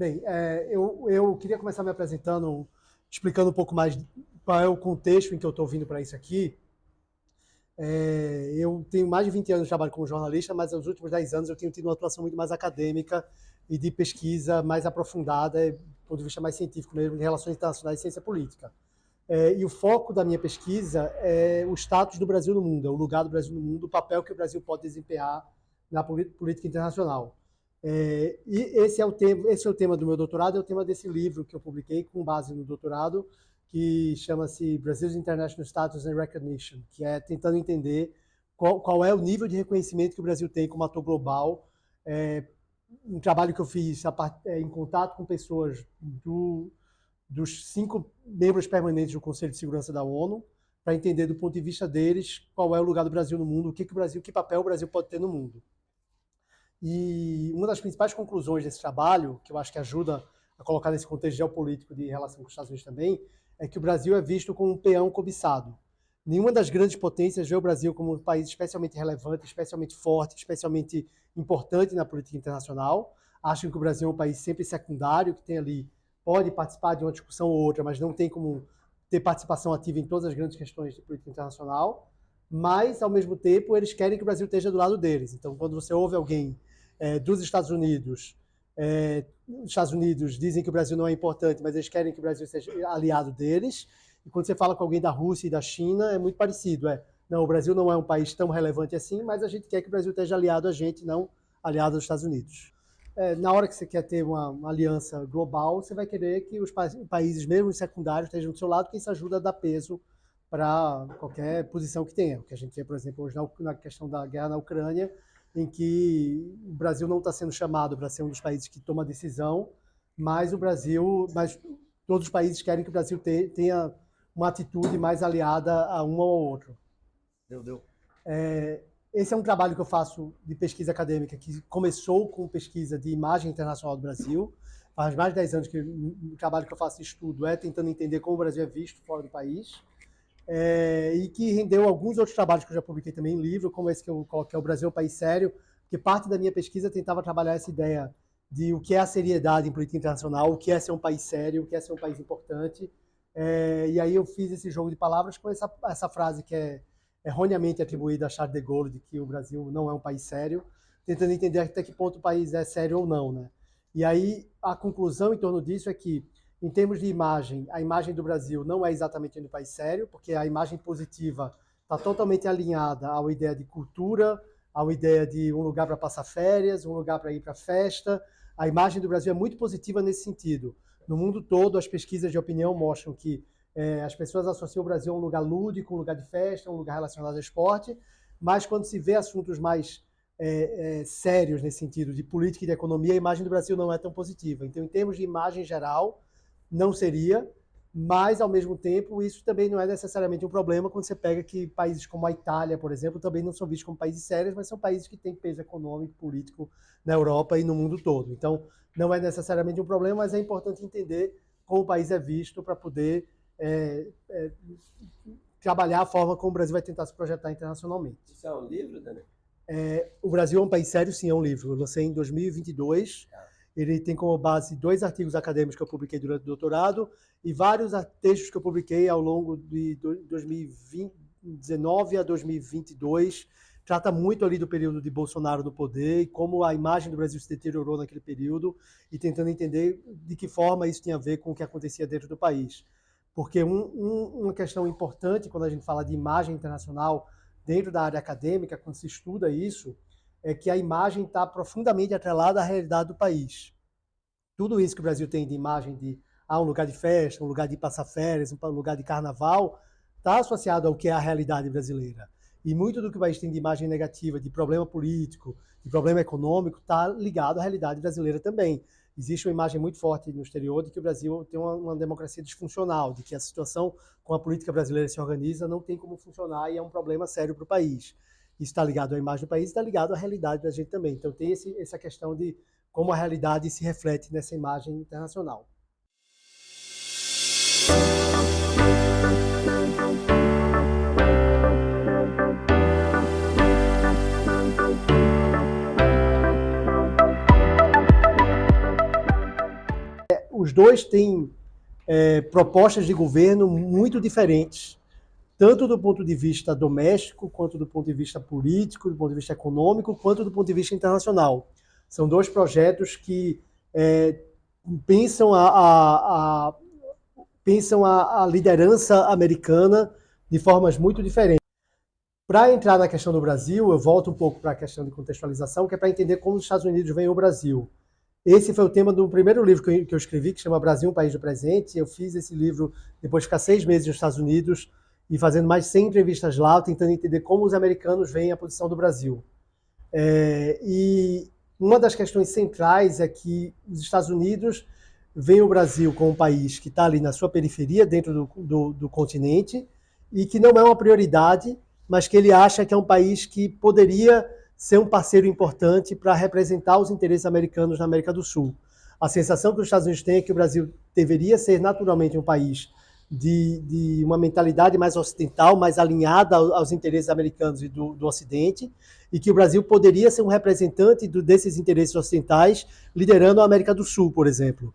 Bem, eu queria começar me apresentando, explicando um pouco mais qual é o contexto em que eu estou vindo para isso aqui. Eu tenho mais de 20 anos de trabalho como jornalista, mas nos últimos 10 anos eu tenho tido uma atuação muito mais acadêmica e de pesquisa mais aprofundada, do ponto de vista mais científico mesmo, de relações internacionais e ciência política. E o foco da minha pesquisa é o status do Brasil no mundo, é o lugar do Brasil no mundo, o papel que o Brasil pode desempenhar na política internacional. E esse é o tema do meu doutorado, é o tema desse livro que eu publiquei com base no doutorado, que chama-se Brazil's International Status and Recognition, que é tentando entender qual é o nível de reconhecimento que o Brasil tem como ator global. Um trabalho que eu fiz em contato com pessoas dos 5 membros permanentes do Conselho de Segurança da ONU, para entender do ponto de vista deles qual é o lugar do Brasil no mundo, que papel o Brasil pode ter no mundo. E uma das principais conclusões desse trabalho, que eu acho que ajuda a colocar nesse contexto geopolítico de relação com os Estados Unidos também, é que o Brasil é visto como um peão cobiçado. Nenhuma das grandes potências vê o Brasil como um país especialmente relevante, especialmente forte, especialmente importante na política internacional. Acham que o Brasil é um país sempre secundário, que tem ali, pode participar de uma discussão ou outra, mas não tem como ter participação ativa em todas as grandes questões de política internacional. Mas, ao mesmo tempo, eles querem que o Brasil esteja do lado deles. Então, quando você ouve alguém dos Estados Unidos, os Estados Unidos dizem que o Brasil não é importante, mas eles querem que o Brasil seja aliado deles. E quando você fala com alguém da Rússia e da China, é muito parecido. Não, o Brasil não é um país tão relevante assim, mas a gente quer que o Brasil esteja aliado a gente, não aliado aos Estados Unidos. Na hora que você quer ter uma aliança global, você vai querer que os países, mesmo secundários, estejam do seu lado, que isso ajuda a dar peso para qualquer posição que tenha. O que a gente vê, por exemplo, hoje na questão da guerra na Ucrânia, em que o Brasil não está sendo chamado para ser um dos países que toma decisão, mas todos os países querem que o Brasil tenha uma atitude mais aliada a um ou ao outro. Esse é um trabalho que eu faço de pesquisa acadêmica, que começou com pesquisa de imagem internacional do Brasil. Faz mais de 10 anos que o trabalho que eu faço de estudo é tentando entender como o Brasil é visto fora do país. E que rendeu alguns outros trabalhos que eu já publiquei também em livro, como esse que eu coloquei, O Brasil é um País Sério, que parte da minha pesquisa tentava trabalhar essa ideia de o que é a seriedade em política internacional, o que é ser um país sério, o que é ser um país importante. E aí eu fiz esse jogo de palavras com essa frase que é erroneamente atribuída a Charles de Gaulle, de que o Brasil não é um país sério, tentando entender até que ponto o país é sério ou não, né? E aí a conclusão em torno disso é que, em termos de imagem, a imagem do Brasil não é exatamente um país sério, porque a imagem positiva está totalmente alinhada à ideia de cultura, à ideia de um lugar para passar férias, um lugar para ir para festa. A imagem do Brasil é muito positiva nesse sentido. No mundo todo, as pesquisas de opinião mostram que as pessoas associam o Brasil a um lugar lúdico, um lugar de festa, um lugar relacionado ao esporte, mas quando se vê assuntos mais sérios nesse sentido, de política e de economia, a imagem do Brasil não é tão positiva. Então, em termos de imagem geral, não seria, mas, ao mesmo tempo, isso também não é necessariamente um problema quando você pega que países como a Itália, por exemplo, também não são vistos como países sérios, mas são países que têm peso econômico, político na Europa e no mundo todo. Então, não é necessariamente um problema, mas é importante entender como o país é visto para poder trabalhar a forma como o Brasil vai tentar se projetar internacionalmente. Isso é um livro, Daniel? O Brasil é um país sério, sim, é um livro. Eu lancei em 2022. Ele tem como base 2 artigos acadêmicos que eu publiquei durante o doutorado e vários textos que eu publiquei ao longo de 2019 a 2022. Trata muito ali do período de Bolsonaro no poder e como a imagem do Brasil se deteriorou naquele período e tentando entender de que forma isso tinha a ver com o que acontecia dentro do país. Porque uma questão importante quando a gente fala de imagem internacional dentro da área acadêmica, quando se estuda isso, é que a imagem está profundamente atrelada à realidade do país. Tudo isso que o Brasil tem de imagem de um lugar de festa, um lugar de passar férias, um lugar de carnaval, está associado ao que é a realidade brasileira. E muito do que o país tem de imagem negativa, de problema político, de problema econômico, está ligado à realidade brasileira também. Existe uma imagem muito forte no exterior de que o Brasil tem uma democracia disfuncional, de que a situação com a política brasileira se organiza não tem como funcionar e é um problema sério para o país. Isso está ligado à imagem do país e está ligado à realidade da gente também. Então tem essa questão de como a realidade se reflete nessa imagem internacional. dois têm propostas de governo muito diferentes, tanto do ponto de vista doméstico, quanto do ponto de vista político, do ponto de vista econômico, quanto do ponto de vista internacional. São dois projetos que pensam a liderança americana de formas muito diferentes. Para entrar na questão do Brasil, eu volto um pouco para a questão de contextualização, que é para entender como os Estados Unidos veem o Brasil. Esse foi o tema do primeiro livro que eu escrevi, que chama Brasil, um País do Presente. Eu fiz esse livro depois de ficar 6 meses nos Estados Unidos e fazendo mais de 100 entrevistas lá, tentando entender como os americanos veem a posição do Brasil. E uma das questões centrais é que os Estados Unidos veem o Brasil como um país que está ali na sua periferia, dentro do continente, e que não é uma prioridade, mas que ele acha que é um país que poderia ser um parceiro importante para representar os interesses americanos na América do Sul. A sensação que os Estados Unidos têm é que o Brasil deveria ser naturalmente um país de uma mentalidade mais ocidental, mais alinhada aos interesses americanos e do Ocidente, e que o Brasil poderia ser um representante desses interesses ocidentais, liderando a América do Sul, por exemplo.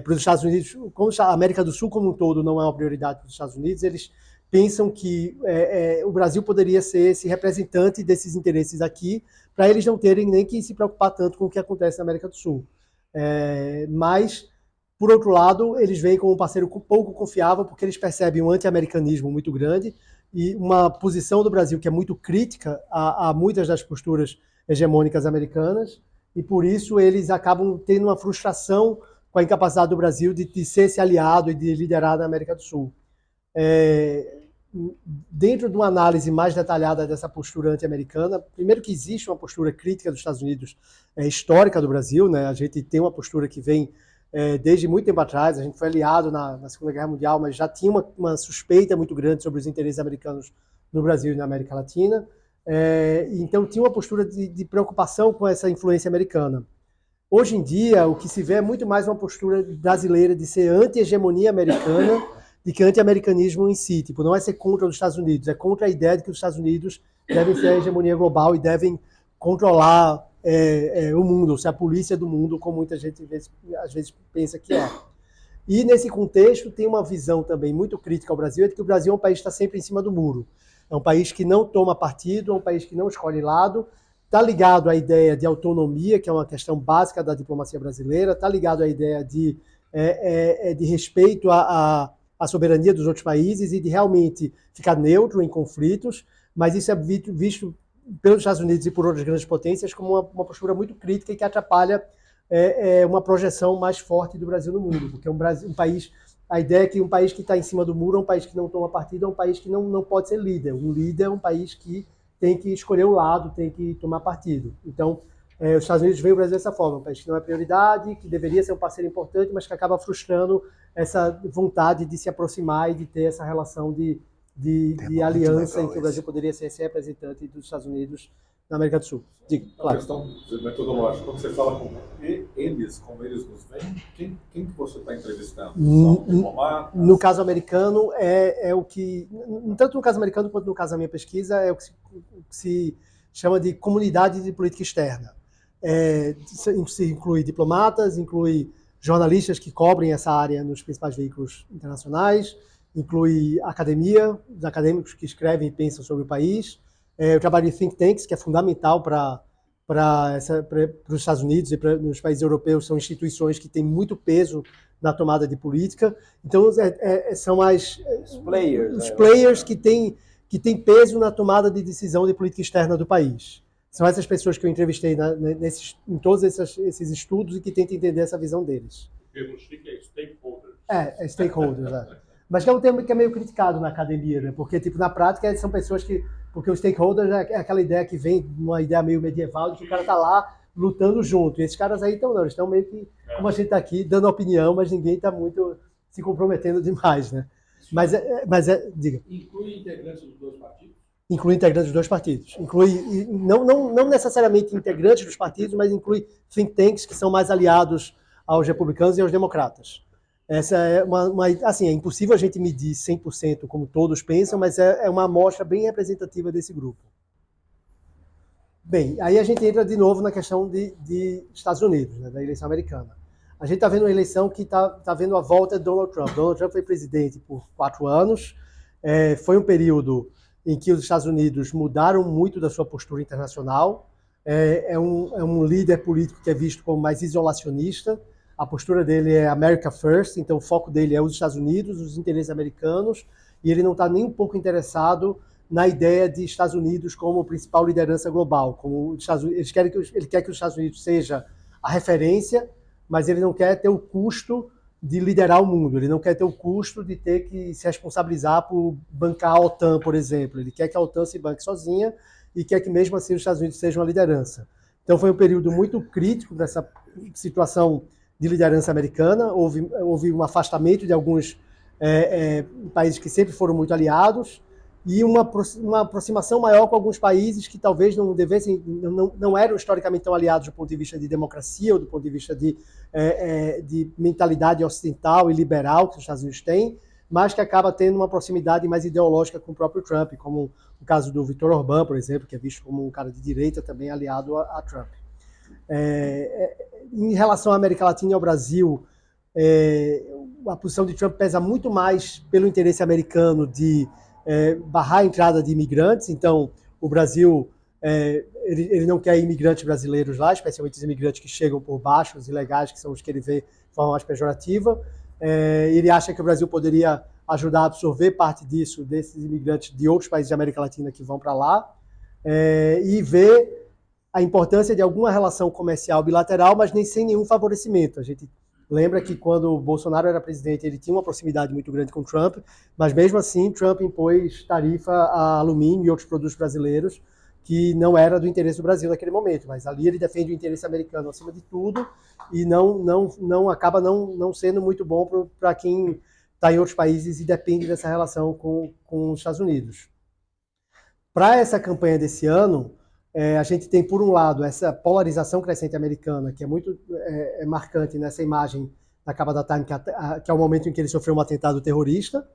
Para os Estados Unidos, como a América do Sul como um todo não é uma prioridade para os Estados Unidos, eles pensam que o Brasil poderia ser esse representante desses interesses aqui, para eles não terem nem que se preocupar tanto com o que acontece na América do Sul. Mas, por outro lado, eles veem como um parceiro pouco confiável, porque eles percebem um anti-americanismo muito grande e uma posição do Brasil que é muito crítica a muitas das posturas hegemônicas americanas, e por isso eles acabam tendo uma frustração com a incapacidade do Brasil de ser esse aliado e de liderar na América do Sul. Dentro de uma análise mais detalhada dessa postura anti-americana, primeiro que existe uma postura crítica dos Estados Unidos histórica do Brasil, né? A gente tem uma postura que vem desde muito tempo atrás, a gente foi aliado na Segunda Guerra Mundial, mas já tinha uma suspeita muito grande sobre os interesses americanos no Brasil e na América Latina, então tinha uma postura de preocupação com essa influência americana. Hoje em dia, o que se vê é muito mais uma postura brasileira de ser anti-hegemonia americana de que anti-americanismo em si, tipo, não é ser contra os Estados Unidos, é contra a ideia de que os Estados Unidos devem ser a hegemonia global e devem controlar o mundo, ou ser a polícia do mundo, como muita gente às vezes pensa que é. E nesse contexto tem uma visão também muito crítica ao Brasil, é de que o Brasil é um país que está sempre em cima do muro. É um país que não toma partido, é um país que não escolhe lado, está ligado à ideia de autonomia, que é uma questão básica da diplomacia brasileira, está ligado à ideia de respeito a soberania dos outros países e de realmente ficar neutro em conflitos, mas isso é visto pelos Estados Unidos e por outras grandes potências como uma postura muito crítica e que atrapalha uma projeção mais forte do Brasil no mundo, porque um país, a ideia é que um país que está em cima do muro é um país que não toma partido, é um país que não pode ser líder. Um líder é um país que tem que escolher o lado, tem que tomar partido. Então, os Estados Unidos veem o Brasil dessa forma, um país que não é prioridade, que deveria ser um parceiro importante, mas que acaba frustrando essa vontade de se aproximar e de ter essa relação de aliança em que o Brasil poderia ser esse representante dos Estados Unidos na América do Sul. Diga, claro. A questão metodológica, quando você fala como eles nos veem, quem que você está entrevistando? São diplomatas? No caso americano, é o que, tanto no caso americano quanto no caso da minha pesquisa, é o que se chama de comunidade de política externa. Se inclui diplomatas, inclui jornalistas que cobrem essa área nos principais veículos internacionais, inclui academia, os acadêmicos que escrevem e pensam sobre o país. Eu trabalho em think tanks, que é fundamental para os Estados Unidos e para os países europeus, são instituições que têm muito peso na tomada de política. Então, são os players que têm peso na tomada de decisão de política externa do país. São essas pessoas que eu entrevistei em todos esses estudos e que tentam entender essa visão deles. O termo chique é stakeholders. Stakeholders, Mas que é um termo que é meio criticado na academia, né? Porque, tipo, na prática, são pessoas que... Porque o stakeholder é aquela ideia que vem de uma ideia meio medieval, de que o cara tá lá lutando junto. E esses caras aí estão, não, eles estão meio que, como a gente está aqui, dando opinião, mas ninguém está muito se comprometendo demais, né? Diga. Inclui integrantes dos dois partidos? Inclui integrantes dos dois partidos. Inclui, não necessariamente integrantes dos partidos, mas inclui think tanks que são mais aliados aos republicanos e aos democratas. Essa é assim, é impossível a gente medir 100% como todos pensam, mas é uma amostra bem representativa desse grupo. Bem, aí a gente entra de novo na questão de Estados Unidos, né, da eleição americana. a gente está vendo uma eleição que está vendo a volta de Donald Trump. Donald Trump foi presidente por 4 anos, foi um período em que os Estados Unidos mudaram muito da sua postura internacional, é um líder político que é visto como mais isolacionista, a postura dele é America First, então o foco dele é os Estados Unidos, os interesses americanos, e ele não está nem um pouco interessado na ideia de Estados Unidos como principal liderança global. Como ele quer que os Estados Unidos seja a referência, mas ele não quer ter o custo de liderar o mundo, ele não quer ter o custo de ter que se responsabilizar por bancar a OTAN, por exemplo. Ele quer que a OTAN se banque sozinha e quer que mesmo assim os Estados Unidos sejam a liderança. Então foi um período muito crítico dessa situação de liderança americana, houve um afastamento de alguns países que sempre foram muito aliados, e uma aproximação maior com alguns países que talvez não eram historicamente tão aliados do ponto de vista de democracia ou do ponto de vista de mentalidade ocidental e liberal que os Estados Unidos têm, mas que acaba tendo uma proximidade mais ideológica com o próprio Trump, como o caso do Viktor Orbán, por exemplo, que é visto como um cara de direita também aliado a Trump. Em relação à América Latina e ao Brasil, a posição de Trump pesa muito mais pelo interesse americano de barrar a entrada de imigrantes. Então, o Brasil, ele não quer imigrantes brasileiros lá, especialmente os imigrantes que chegam por baixo, os ilegais, que são os que ele vê de forma mais pejorativa. Ele acha que o Brasil poderia ajudar a absorver parte disso, desses imigrantes de outros países da América Latina que vão para lá, e vê a importância de alguma relação comercial bilateral, mas nem sem nenhum favorecimento. A gente lembra que quando o Bolsonaro era presidente, ele tinha uma proximidade muito grande com o Trump, mas mesmo assim Trump impôs tarifa a alumínio e outros produtos brasileiros que não era do interesse do Brasil naquele momento, mas ali ele defende o interesse americano acima de tudo e acaba não sendo muito bom para quem está em outros países e depende dessa relação com os Estados Unidos. Para essa campanha desse ano, a gente tem, por um lado, essa polarização crescente americana, que é muito marcante nessa imagem da capa da Time, que é o momento em que ele sofreu um atentado terrorista.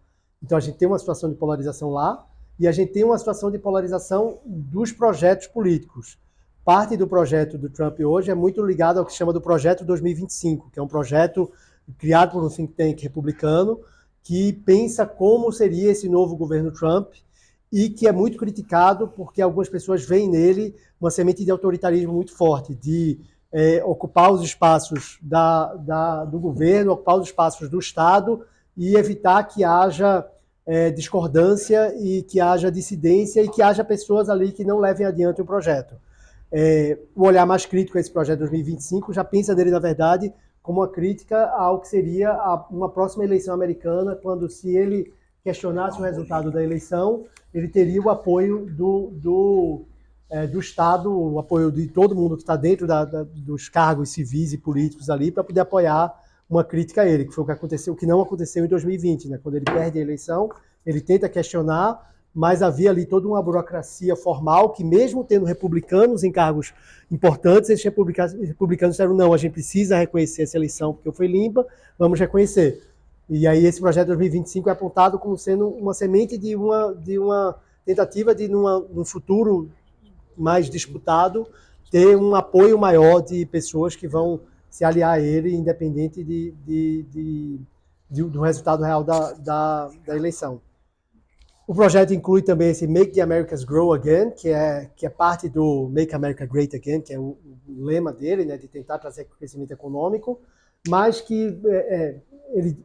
Então, a gente tem uma situação de polarização lá, e a gente tem uma situação de polarização dos projetos políticos. Parte do projeto do Trump hoje é muito ligado ao que se chama do Projeto 2025, que é um projeto criado por um think tank republicano, que pensa como seria esse novo governo Trump, e que é muito criticado porque algumas pessoas veem nele uma semente de autoritarismo muito forte, de ocupar os espaços do governo, ocupar os espaços do Estado e evitar que haja discordância e que haja dissidência e que haja pessoas ali que não levem adiante o projeto. O olhar mais crítico a esse projeto 2025 já pensa nele, na verdade, como uma crítica ao que seria uma próxima eleição americana, quando, se ele questionasse o resultado da eleição, ele teria o apoio do Estado, o apoio de todo mundo que está dentro dos cargos civis e políticos ali, para poder apoiar uma crítica a ele, que foi o que aconteceu, o que não aconteceu em 2020, né? Quando ele perde a eleição, ele tenta questionar, mas havia ali toda uma burocracia formal que, mesmo tendo republicanos em cargos importantes, esses republicanos disseram, não, a gente precisa reconhecer essa eleição porque foi limpa, vamos reconhecer. E aí esse projeto 2025 é apontado como sendo uma semente de uma tentativa de, num futuro mais disputado, ter um apoio maior de pessoas que vão se aliar a ele, independente do resultado real da eleição. O projeto inclui também esse Make the Americas Grow Again, que é parte do Make America Great Again, que é o lema dele, né, de tentar trazer crescimento econômico, mas que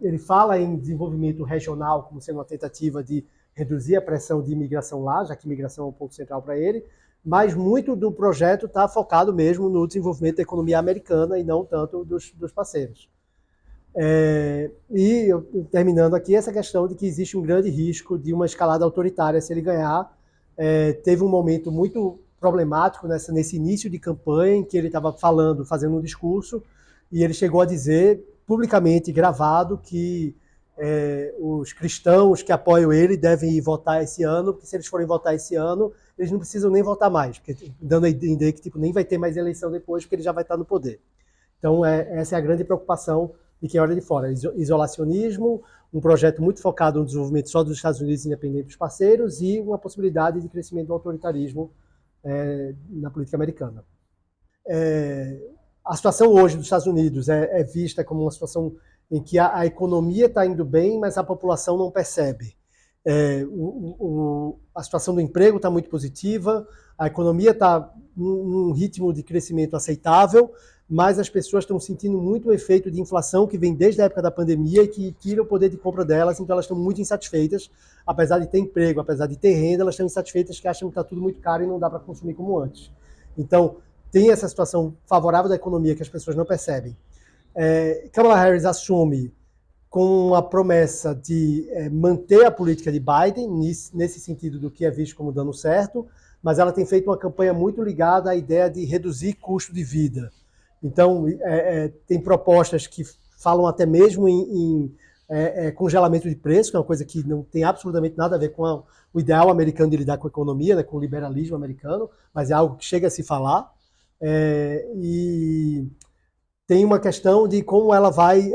ele fala em desenvolvimento regional como sendo uma tentativa de reduzir a pressão de imigração lá, já que imigração é um ponto central para ele, mas muito do projeto está focado mesmo no desenvolvimento da economia americana e não tanto dos parceiros. E terminando aqui, essa questão de que existe um grande risco de uma escalada autoritária se ele ganhar. Teve um momento muito problemático nesse início de campanha, em que ele estava fazendo um discurso, e ele chegou a dizer, publicamente gravado, que os cristãos que apoiam ele devem ir votar esse ano, porque se eles forem votar esse ano, eles não precisam nem votar mais, porque, dando a ideia que nem vai ter mais eleição depois, porque ele já vai estar no poder. Então, essa é a grande preocupação de quem olha de fora. Isolacionismo, um projeto muito focado no desenvolvimento só dos Estados Unidos, independente dos parceiros, e uma possibilidade de crescimento do autoritarismo na política americana. a situação hoje dos Estados Unidos é vista como uma situação em que a economia está indo bem, mas a população não percebe. A situação do emprego está muito positiva, a economia está num ritmo de crescimento aceitável, mas as pessoas estão sentindo muito o efeito de inflação que vem desde a época da pandemia e que tira o poder de compra delas, então elas estão muito insatisfeitas, apesar de ter emprego, apesar de ter renda, elas estão insatisfeitas que acham que está tudo muito caro e não dá para consumir como antes. Então, tem essa situação favorável da economia que as pessoas não percebem. Kamala Harris assume com a promessa de manter a política de Biden, nesse sentido do que é visto como dando certo, mas ela tem feito uma campanha muito ligada à ideia de reduzir custo de vida. Então, tem propostas que falam até mesmo em congelamento de preço, que é uma coisa que não tem absolutamente nada a ver com o ideal americano de lidar com a economia, né, com o liberalismo americano, mas é algo que chega a se falar. E tem uma questão de como ela vai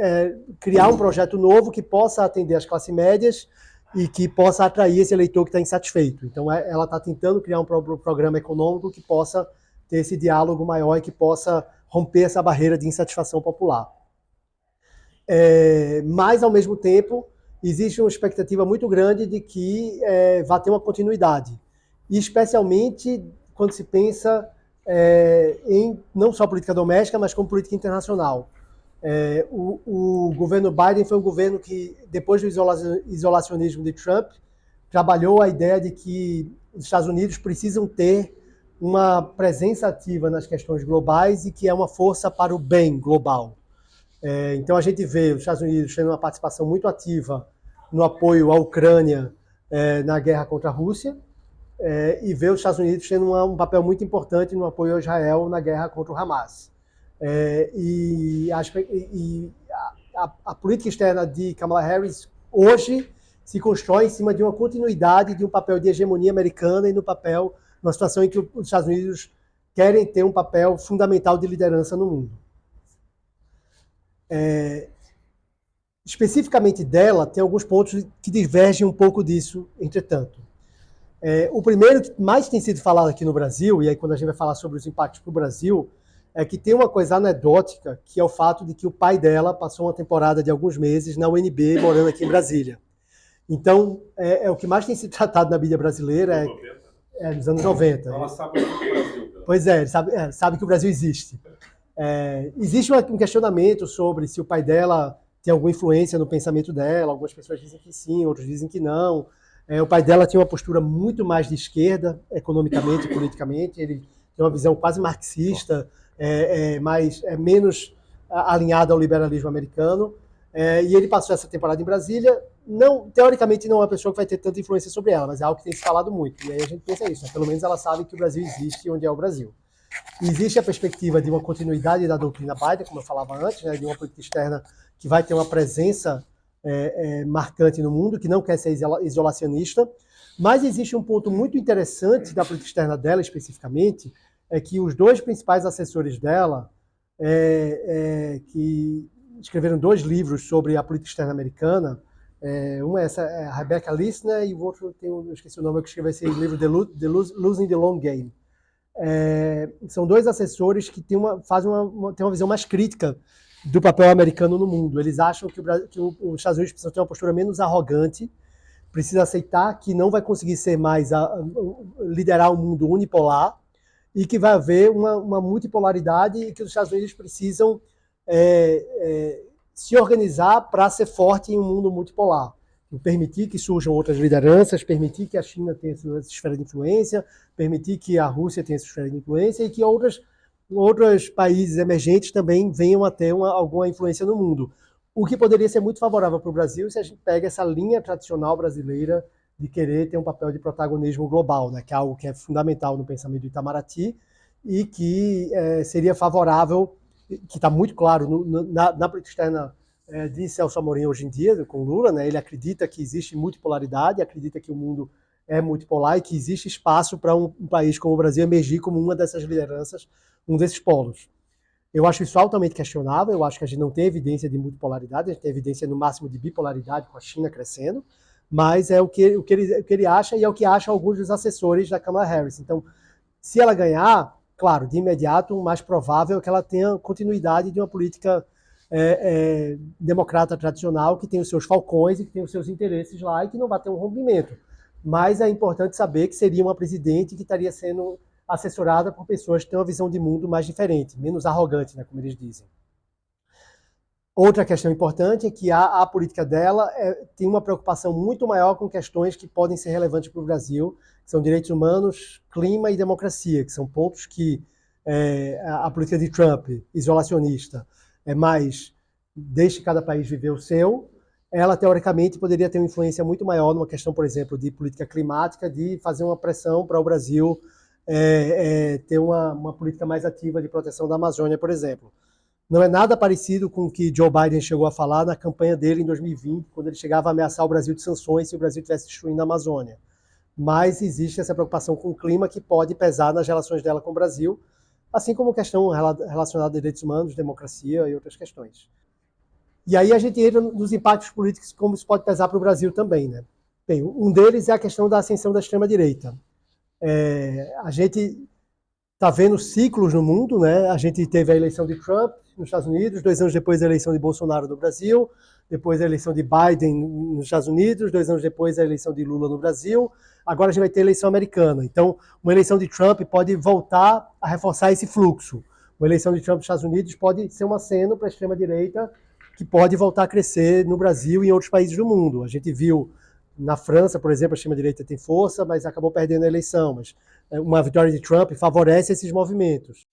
criar um projeto novo que possa atender as classes médias e que possa atrair esse eleitor que está insatisfeito. Então, ela está tentando criar um programa econômico que possa ter esse diálogo maior e que possa romper essa barreira de insatisfação popular. Mas, ao mesmo tempo, existe uma expectativa muito grande de que vai ter uma continuidade. E, especialmente, quando se pensa em não só política doméstica, mas como política internacional. O governo Biden foi um governo que, depois do isolacionismo de Trump, trabalhou a ideia de que os Estados Unidos precisam ter uma presença ativa nas questões globais e que é uma força para o bem global. Então a gente vê os Estados Unidos tendo uma participação muito ativa no apoio à Ucrânia na guerra contra a Rússia, e vê os Estados Unidos tendo um papel muito importante no apoio a Israel na guerra contra o Hamas. A política externa de Kamala Harris hoje se constrói em cima de uma continuidade de um papel de hegemonia americana e numa situação em que os Estados Unidos querem ter um papel fundamental de liderança no mundo. Especificamente dela, tem alguns pontos que divergem um pouco disso, entretanto. O primeiro que mais tem sido falado aqui no Brasil, e aí quando a gente vai falar sobre os impactos para o Brasil, é que tem uma coisa anedótica, que é o fato de que o pai dela passou uma temporada de alguns meses na UNB, morando aqui em Brasília. Então, o que mais tem sido tratado na mídia brasileira nos anos 90. Ela sabe o Brasil. Pois sabe que o Brasil existe. Existe um questionamento sobre se o pai dela tem alguma influência no pensamento dela. Algumas pessoas dizem que sim, outros dizem que não. O pai dela tinha uma postura muito mais de esquerda, economicamente e politicamente. Ele tem uma visão quase marxista, menos alinhada ao liberalismo americano. E ele passou essa temporada em Brasília. Teoricamente não é uma pessoa que vai ter tanta influência sobre ela, mas é algo que tem se falado muito. E aí a gente pensa isso, né? Pelo menos ela sabe que o Brasil existe e onde é o Brasil. E existe a perspectiva de uma continuidade da doutrina Biden, como eu falava antes, né? De uma política externa que vai ter uma presença marcante no mundo, que não quer ser isolacionista. Mas existe um ponto muito interessante da política externa dela, especificamente, é que os dois principais assessores dela, que escreveram 2 livros sobre a política externa americana, uma é a Rebecca Lissner e o outro, eu esqueci o nome, que escreveu esse livro, Losing the Long Game. São 2 assessores que têm uma visão mais crítica do papel americano no mundo. Eles acham que os Estados Unidos precisam ter uma postura menos arrogante, precisa aceitar que não vai conseguir ser mais liderar um mundo unipolar e que vai haver uma multipolaridade e que os Estados Unidos precisam se organizar para ser forte em um mundo multipolar. Permitir que surjam outras lideranças, permitir que a China tenha sua esfera de influência, permitir que a Rússia tenha sua esfera de influência e que outros países emergentes também venham a ter alguma influência no mundo. O que poderia ser muito favorável para o Brasil se a gente pega essa linha tradicional brasileira de querer ter um papel de protagonismo global, né, que é algo que é fundamental no pensamento do Itamaraty e que seria favorável, que está muito claro na política externa de Celso Amorim hoje em dia, com Lula, né? Ele acredita que existe multipolaridade, acredita que o mundo é multipolar e que existe espaço para um país como o Brasil emergir como uma dessas lideranças, um desses polos. Eu acho isso altamente questionável, eu acho que a gente não tem evidência de multipolaridade, a gente tem evidência no máximo de bipolaridade, com a China crescendo, mas é o que ele acha e é o que acham alguns dos assessores da Kamala Harris. Então, se ela ganhar, Claro, de imediato, o mais provável é que ela tenha continuidade de uma política democrata tradicional, que tem os seus falcões e que tem os seus interesses lá e que não vai ter um rompimento. Mas é importante saber que seria uma presidente que estaria sendo assessorada por pessoas que têm uma visão de mundo mais diferente, menos arrogante, né, como eles dizem. Outra questão importante é que a política dela tem uma preocupação muito maior com questões que podem ser relevantes para o Brasil, que são direitos humanos, clima e democracia, que são pontos que a política de Trump, isolacionista, é mais deixe cada país viver o seu. Ela, teoricamente, poderia ter uma influência muito maior numa questão, por exemplo, de política climática, de fazer uma pressão para o Brasil ter uma política mais ativa de proteção da Amazônia, por exemplo. Não é nada parecido com o que Joe Biden chegou a falar na campanha dele em 2020, quando ele chegava a ameaçar o Brasil de sanções se o Brasil estivesse destruindo a Amazônia. Mas existe essa preocupação com o clima que pode pesar nas relações dela com o Brasil, assim como questão relacionada a direitos humanos, democracia e outras questões. E aí a gente entra nos impactos políticos, como isso pode pesar para o Brasil também, né? Bem, um deles é a questão da ascensão da extrema-direita. A gente está vendo ciclos no mundo, né? A gente teve a eleição de Trump nos Estados Unidos, 2 anos depois a eleição de Bolsonaro no Brasil, depois a eleição de Biden nos Estados Unidos, 2 anos depois a eleição de Lula no Brasil, agora a gente vai ter a eleição americana. Então, uma eleição de Trump pode voltar a reforçar esse fluxo. Uma eleição de Trump nos Estados Unidos pode ser um aceno para a extrema-direita que pode voltar a crescer no Brasil e em outros países do mundo. A gente viu na França, por exemplo, a extrema-direita tem força, mas acabou perdendo a eleição. Mas uma vitória de Trump favorece esses movimentos.